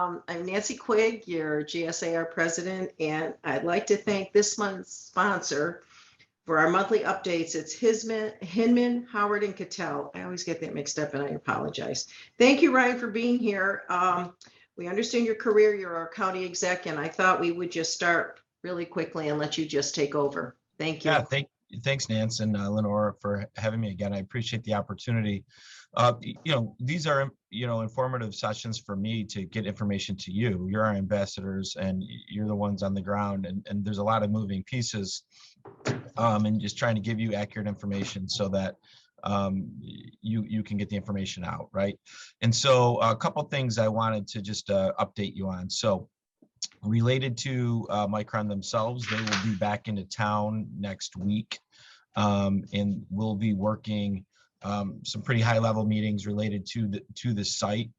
I'm Nancy Quigg, your GSAR president, and I'd like to thank this month's sponsor for our monthly updates. It's Hinman, Howard, and Cattell. I always get that mixed up, and I apologize. Thank you, Ryan, for being here. We understand your career. You're our county exec, and I thought we would just start really quickly and let you just take over. Thank you. Yeah, thanks, Nance and Lenore, for having me again. I appreciate the opportunity. These are, informative sessions for me to get information to you. You're our ambassadors and you're the ones on the ground, and there's a lot of moving pieces, and just trying to give you accurate information so that you can get the information out, right? And so a couple things I wanted to just update you on. So related to Micron themselves, they will be back into town next week, and we'll be working some pretty high-level meetings related to the site,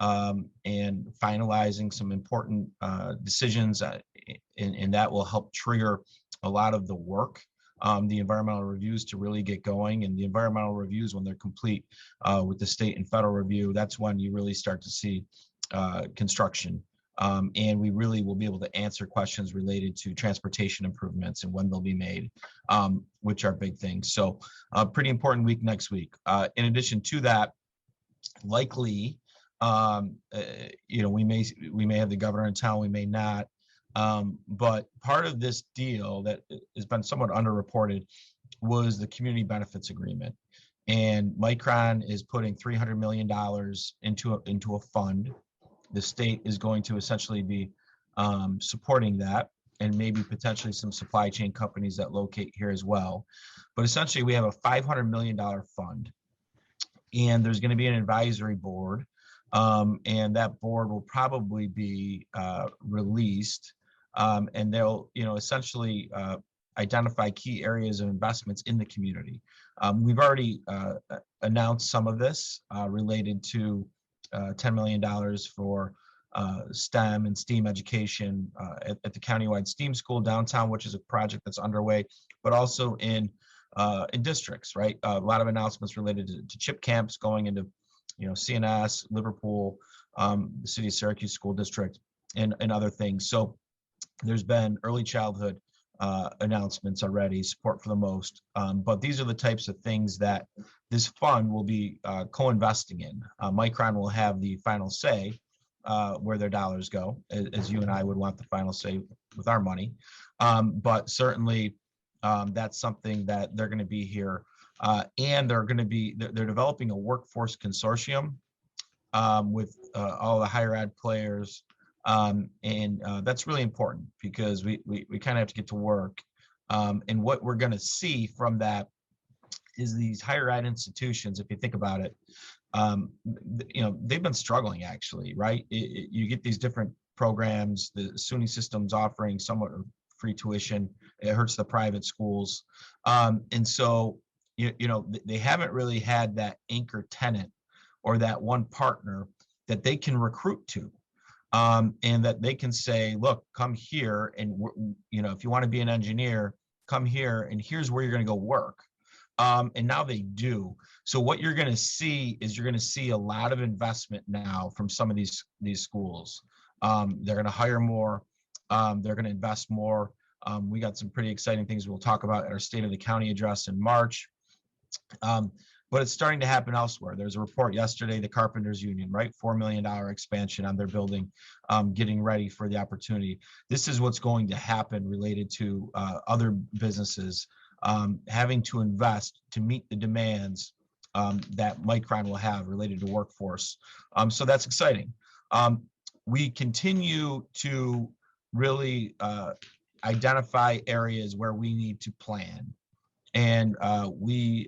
and finalizing some important decisions, and that will help trigger a lot of the work, the environmental reviews to really get going. And the environmental reviews, when they're complete with the state and federal review, that's when you really start to see construction. And we really will be able to answer questions related to transportation improvements and when they'll be made, which are big things. So pretty important week next week. In addition to that, likely, we may have the governor in town, we may not. But part of this deal that has been somewhat underreported was the community benefits agreement. And Micron is putting $300 million into a fund. The state is going to essentially be supporting that, and maybe potentially some supply chain companies that locate here as well. But essentially, we have a $500 million fund, and there's going to be an advisory board, and that board will probably be released, and they'll, essentially identify key areas of investments in the community. We've already announced some of this related to $10 million for STEM and STEAM education at the countywide STEAM school downtown, which is a project that's underway, but also in districts, right? A lot of announcements related to chip camps going into, CNS, Liverpool, the city of Syracuse school district, and other things. So there's been early childhood announcements already, support for the most, but these are the types of things that this fund will be co-investing in. Micron will have the final say where their dollars go, as you and I would want the final say with our money, but certainly that's something that they're going to be here, and they're developing a workforce consortium with all the higher ed players. And that's really important because we kind of have to get to work. And what we're going to see from that is these higher ed institutions, if you think about it, they've been struggling actually, right? You get these different programs, the SUNY system's offering somewhat of free tuition. It hurts the private schools. And so, they haven't really had that anchor tenant or that one partner that they can recruit to. And that they can say, look, come here, and if you want to be an engineer, come here, and here's where you're going to go work. And now they do. So what you're going to see is a lot of investment now from some of these schools. They're going to hire more. They're going to invest more. We got some pretty exciting things we'll talk about at our State of the County address in March. But it's starting to happen elsewhere. There's a report yesterday, the Carpenters Union, right? $4 million expansion on their building, getting ready for the opportunity. This is what's going to happen related to other businesses having to invest to meet the demands that Micron will have related to workforce. So that's exciting. We continue to really identify areas where we need to plan. And we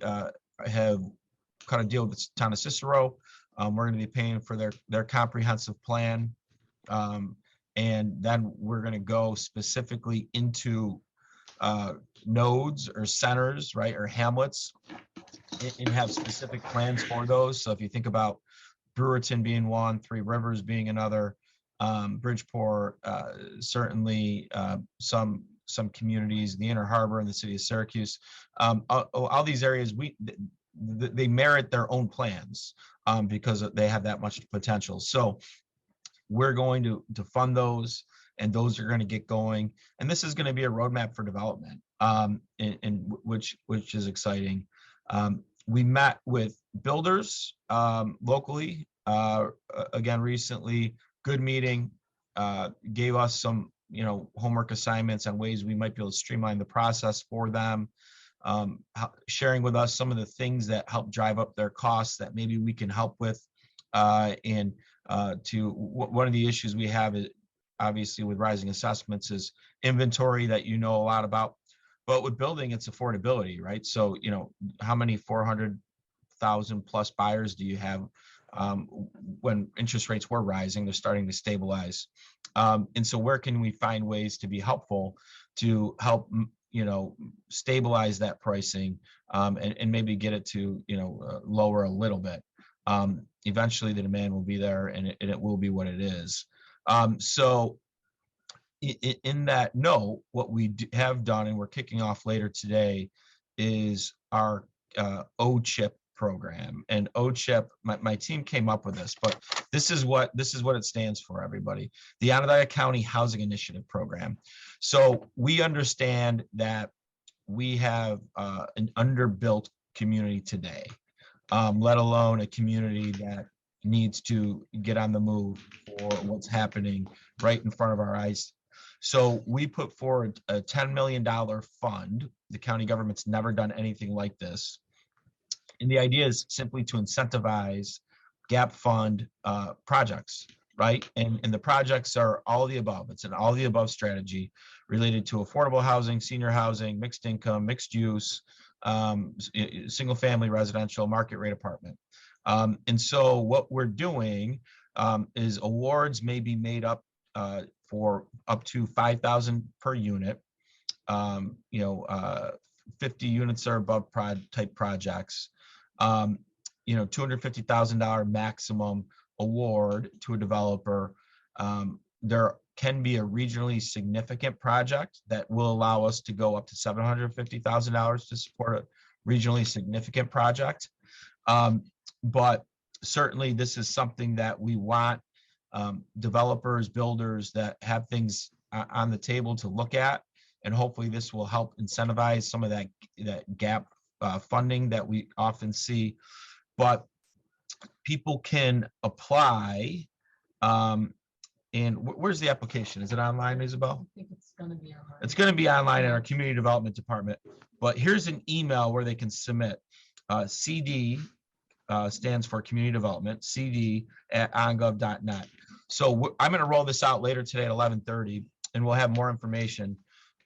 have cut a deal with the town of Cicero. We're going to be paying for their comprehensive plan. And then we're going to go specifically into nodes or centers, right, or hamlets, and have specific plans for those. So if you think about Brewerton being one, Three Rivers being another, Bridgeport, certainly some communities, the Inner Harbor and the city of Syracuse, all these areas, they merit their own plans because they have that much potential. So we're going to fund those, and those are going to get going. And this is going to be a roadmap for development, and which is exciting. We met with builders locally again recently. Good meeting. Gave us some homework assignments on ways we might be able to streamline the process for them. Sharing with us some of the things that help drive up their costs that maybe we can help with. And one of the issues we have is obviously with rising assessments is inventory that a lot about, but with building it's affordability, right? So how many 400,000 plus buyers do you have? When interest rates were rising, they're starting to stabilize. And so where can we find ways to be helpful to help stabilize that pricing, and maybe get it to lower a little bit. Eventually the demand will be there, and it will be what it is. So in that note, what we have done, and we're kicking off later today, is our OCHIP program. And OCHIP, my team came up with this, but this is what it stands for, everybody. The Onondaga County Housing Initiative Program. So we understand that we have an underbuilt community today, let alone a community that needs to get on the move for what's happening right in front of our eyes. So we put forward a $10 million fund. The county government's never done anything like this. And the idea is simply to incentivize gap fund projects, right? And the projects are all of the above. It's an all of the above strategy related to affordable housing, senior housing, mixed income, mixed use, single family residential, market rate apartment. And so what we're doing is awards may be made up for up to 5,000 per unit. 50 units or above type projects. $250,000 maximum award to a developer. There can be a regionally significant project that will allow us to go up to $750,000 to support a regionally significant project. But certainly this is something that we want developers, builders that have things on the table to look at, and hopefully this will help incentivize some of that gap funding that we often see. But people can apply. And where's the application? Is it online, Isabel? I think it's going to be online. It's going to be online in our community development department. But here's an email where they can submit. CD stands for community development, cd@ongov.net. So I'm going to roll this out later today at 11:30, and we'll have more information.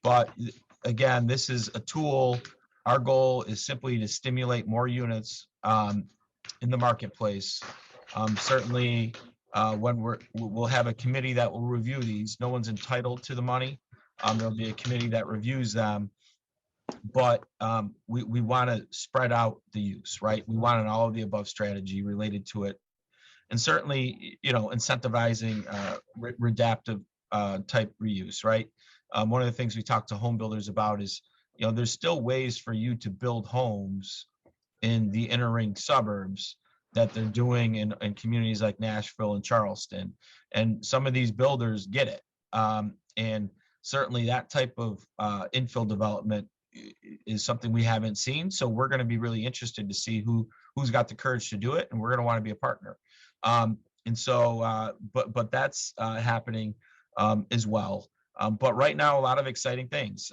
But again, this is a tool. Our goal is simply to stimulate more units in the marketplace. Certainly, when we'll have a committee that will review these. No one's entitled to the money. There'll be a committee that reviews them. But we want to spread out the use, right? We want an all of the above strategy related to it. And certainly, incentivizing redaptive type reuse, right? One of the things we talk to home builders about is, there's still ways for you to build homes in the inner ring suburbs that they're doing in communities like Nashville and Charleston. And some of these builders get it. And certainly that type of infill development is something we haven't seen. So we're going to be really interested to see who's got the courage to do it, and we're going to want to be a partner. And so, but that's happening as well. But right now, a lot of exciting things.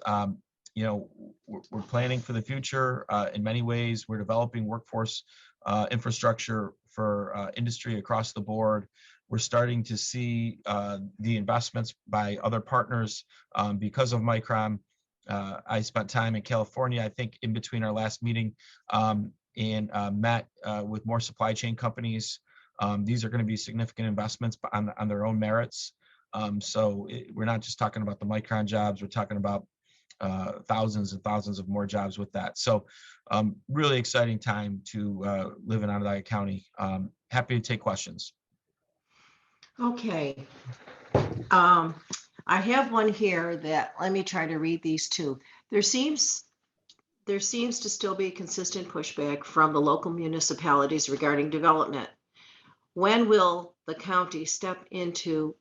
We're planning for the future in many ways. We're developing workforce infrastructure for industry across the board. We're starting to see the investments by other partners because of Micron. I spent time in California, I think, in between our last meeting, and met with more supply chain companies. These are going to be significant investments on their own merits. So we're not just talking about the Micron jobs, we're talking about thousands and thousands of more jobs with that. So really exciting time to live in Onondaga County. Happy to take questions. Okay. I have one here that, let me try to read these two. There seems to still be consistent pushback from the local municipalities regarding development. When will the county step into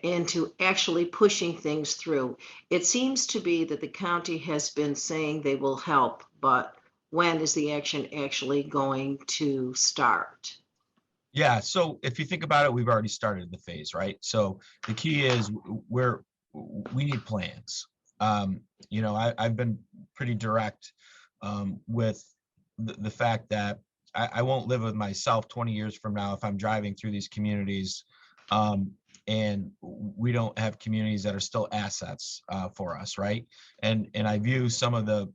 into actually pushing things through? It seems to be that the county has been saying they will help, but when is the action actually going to start? Yeah, so if you think about it, we've already started the phase, right? So the key is we need plans. I've been pretty direct with the fact that I won't live with myself 20 years from now if I'm driving through these communities, and we don't have communities that are still assets for us, right? And I view some of the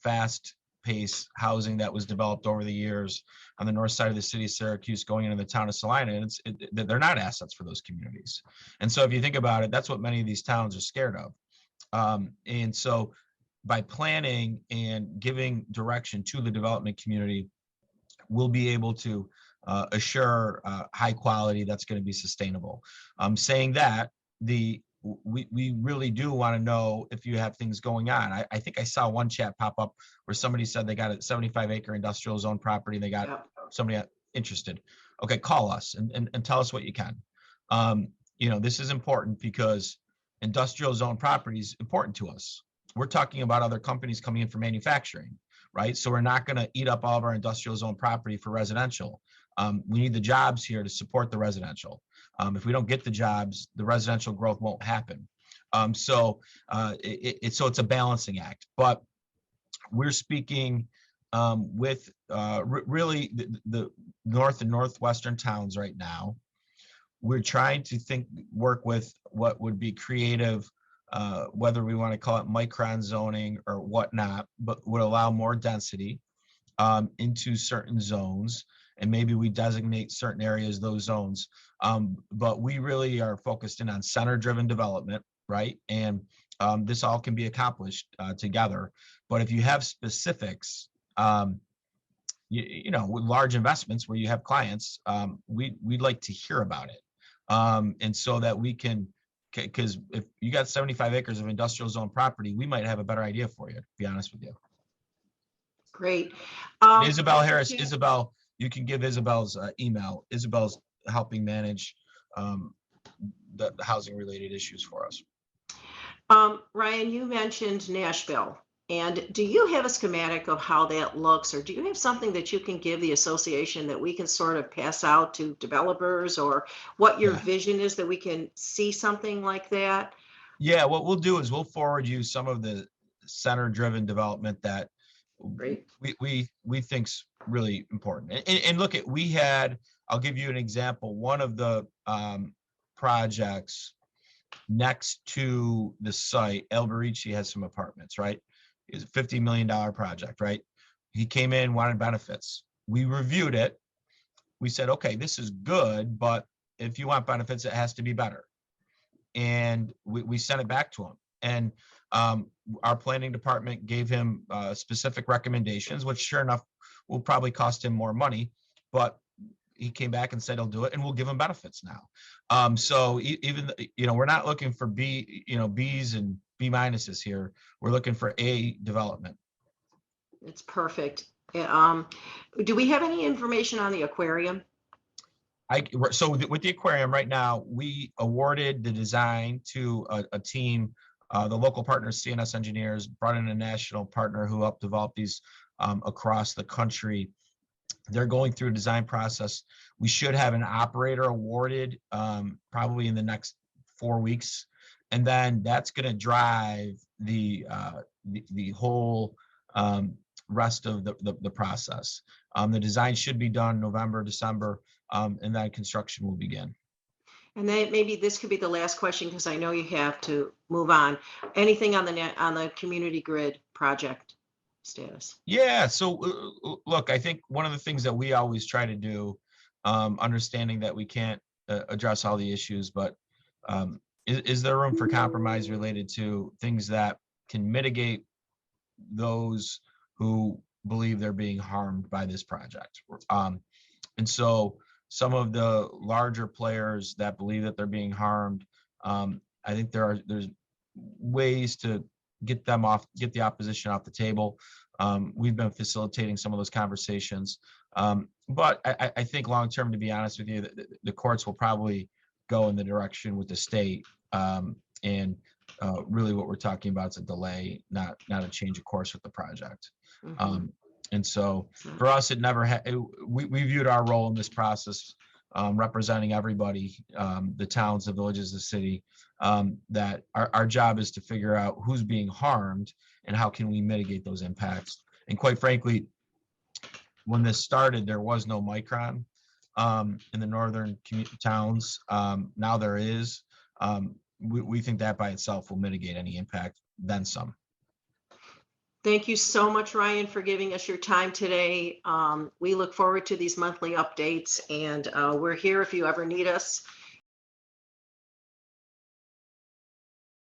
fast pace housing that was developed over the years on the north side of the city of Syracuse going into the town of Salina, and they're not assets for those communities. And so if you think about it, that's what many of these towns are scared of. And so by planning and giving direction to the development community, we'll be able to assure high quality that's going to be sustainable. Saying that, we really do want to know if you have things going on. I think I saw one chat pop up where somebody said they got a 75-acre industrial zone property. They got Yep. somebody interested. Okay, call us and tell us what you can. This is important because industrial zone property is important to us. We're talking about other companies coming in for manufacturing, right? So we're not going to eat up all of our industrial zone property for residential. We need the jobs here to support the residential. If we don't get the jobs, the residential growth won't happen. So it's a balancing act. But we're speaking with really the north and northwestern towns right now. We're trying to work with what would be creative, whether we want to call it Micron zoning or whatnot, but would allow more density into certain zones. And maybe we designate certain areas, those zones. But we really are focused in on center-driven development, right? And this all can be accomplished together. But if you have specifics, with large investments where you have clients, we'd like to hear about it. And so that we can, because if you got 75 acres of industrial zone property, we might have a better idea for you, to be honest with you. Great. Isabel Harris, Isabel, you can give Isabel's email. Isabel's helping manage the housing related issues for us. Ryan, you mentioned Nashville. And do you have a schematic of how that looks, or do you have something that you can give the association that we can sort of pass out to developers, or what your vision is that we can see something like that? Yeah, what we'll do is we'll forward you some of the center-driven development that Great. we think's really important. And look, I'll give you an example. One of the projects next to the site, El Barici has some apartments, right? It's a $50 million project, right? He came in, wanted benefits. We reviewed it. We said, okay, this is good, but if you want benefits, it has to be better. And we sent it back to him. And our planning department gave him specific recommendations, which sure enough will probably cost him more money, but he came back and said he'll do it, and we'll give him benefits now. So even, we're not looking for B's and B minuses here. We're looking for A development. It's perfect. Do we have any information on the aquarium? So with the aquarium right now, we awarded the design to a team. The local partners, CNS Engineers, brought in a national partner who helped develop these across the country. They're going through a design process. We should have an operator awarded probably in the next 4 weeks. And then that's going to drive the whole rest of the process. The design should be done November, December, and then construction will begin. And then maybe this could be the last question, because I know you have to move on. Anything on the community grid project status? Yeah. So look, I think one of the things that we always try to do, understanding that we can't address all the issues, but is there room for compromise related to things that can mitigate those who believe they're being harmed by this project? And so some of the larger players that believe that they're being harmed, I think there's ways to get the opposition off the table. We've been facilitating some of those conversations. But I think long term, to be honest with you, the courts will probably go in the direction with the state. And really what we're talking about is a delay, not a change of course with the project. Mhm. And so for us, it never we viewed our role in this process, representing everybody, the towns, the villages, the city, that our job is to figure out who's being harmed and how can we mitigate those impacts. And quite frankly, when this started, there was no Micron in the northern towns. Now there is. We think that by itself will mitigate any impact, then some. Thank you so much, Ryan, for giving us your time today. We look forward to these monthly updates, and we're here if you ever need us.